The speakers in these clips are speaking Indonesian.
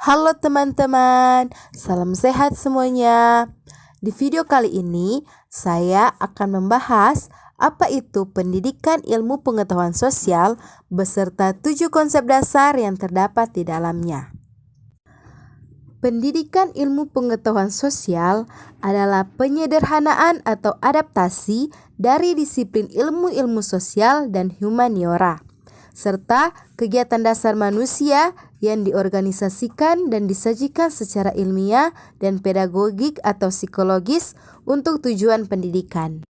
Halo teman-teman, salam sehat semuanya. Di video kali ini, saya akan membahas apa itu pendidikan ilmu pengetahuan sosial beserta 7 konsep dasar yang terdapat di dalamnya. Pendidikan ilmu pengetahuan sosial adalah penyederhanaan atau adaptasi dari disiplin ilmu-ilmu sosial dan humaniora, serta kegiatan dasar manusia yang diorganisasikan dan disajikan secara ilmiah dan pedagogik atau psikologis untuk tujuan pendidikan.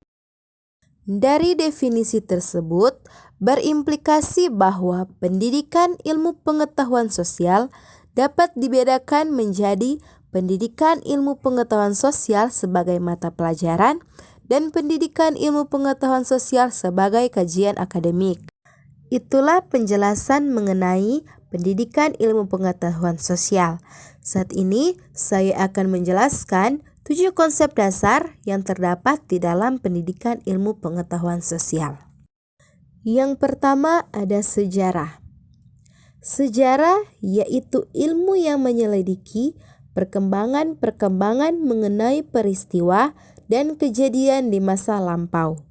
Dari definisi tersebut, berimplikasi bahwa pendidikan ilmu pengetahuan sosial dapat dibedakan menjadi pendidikan ilmu pengetahuan sosial sebagai mata pelajaran dan pendidikan ilmu pengetahuan sosial sebagai kajian akademik. Itulah penjelasan mengenai pendidikan ilmu pengetahuan sosial. Saat ini saya akan menjelaskan 7 konsep dasar yang terdapat di dalam pendidikan ilmu pengetahuan sosial. Yang pertama ada sejarah. Sejarah yaitu ilmu yang menyelidiki perkembangan-perkembangan mengenai peristiwa dan kejadian di masa lampau.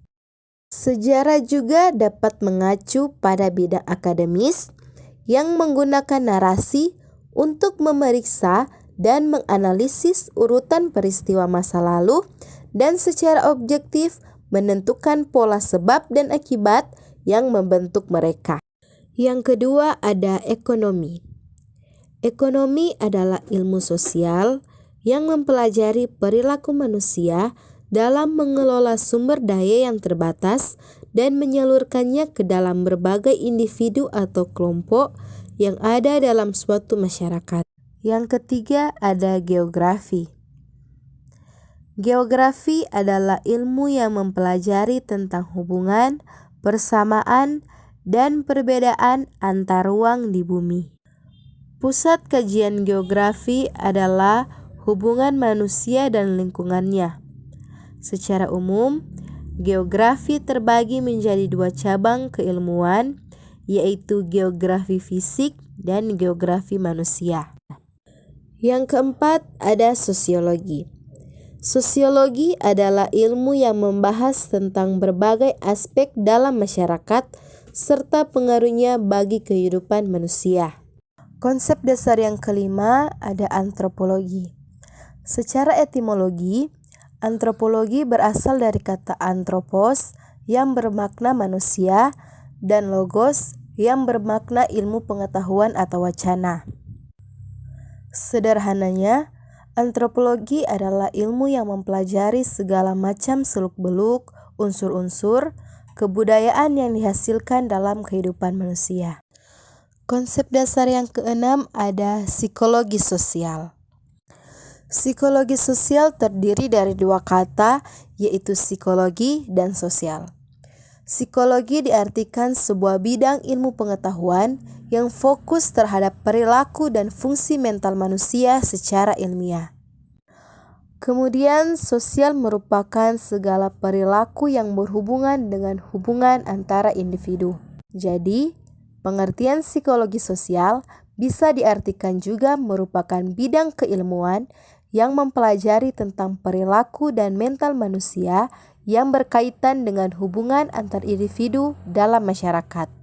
Sejarah juga dapat mengacu pada bidang akademis yang menggunakan narasi untuk memeriksa dan menganalisis urutan peristiwa masa lalu dan secara objektif menentukan pola sebab dan akibat yang membentuk mereka. Yang kedua ada ekonomi. Ekonomi adalah ilmu sosial yang mempelajari perilaku manusia dalam mengelola sumber daya yang terbatas dan menyalurkannya ke dalam berbagai individu atau kelompok yang ada dalam suatu masyarakat. Yang ketiga ada geografi. Geografi adalah ilmu yang mempelajari tentang hubungan, persamaan, dan perbedaan antar ruang di bumi. Pusat kajian geografi adalah hubungan manusia dan lingkungannya. Secara umum, geografi terbagi menjadi 2 cabang keilmuan, yaitu geografi fisik dan geografi manusia. Yang keempat ada sosiologi. Sosiologi adalah ilmu yang membahas tentang berbagai aspek dalam masyarakat serta pengaruhnya bagi kehidupan manusia. Konsep dasar yang kelima ada antropologi. Secara etimologi, antropologi berasal dari kata anthropos yang bermakna manusia dan logos yang bermakna ilmu pengetahuan atau wacana. Sederhananya, antropologi adalah ilmu yang mempelajari segala macam seluk-beluk, unsur-unsur, kebudayaan yang dihasilkan dalam kehidupan manusia. Konsep dasar yang keenam ada psikologi sosial. Psikologi sosial terdiri dari 2 kata, yaitu psikologi dan sosial. Psikologi diartikan sebuah bidang ilmu pengetahuan yang fokus terhadap perilaku dan fungsi mental manusia secara ilmiah. Kemudian, sosial merupakan segala perilaku yang berhubungan dengan hubungan antara individu. Jadi, pengertian psikologi sosial bisa diartikan juga merupakan bidang keilmuan yang mempelajari tentang perilaku dan mental manusia yang berkaitan dengan hubungan antar individu dalam masyarakat.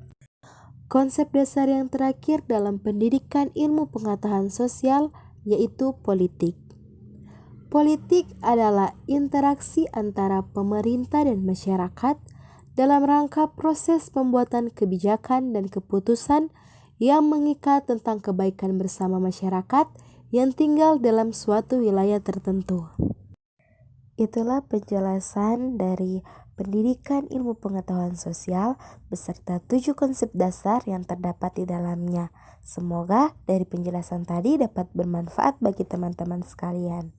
Konsep dasar yang terakhir dalam pendidikan ilmu pengetahuan sosial yaitu politik. Politik adalah interaksi antara pemerintah dan masyarakat dalam rangka proses pembuatan kebijakan dan keputusan yang mengikat tentang kebaikan bersama masyarakat yang tinggal dalam suatu wilayah tertentu. Itulah penjelasan dari pendidikan ilmu pengetahuan sosial beserta 7 konsep dasar yang terdapat di dalamnya. Semoga dari penjelasan tadi dapat bermanfaat bagi teman-teman sekalian.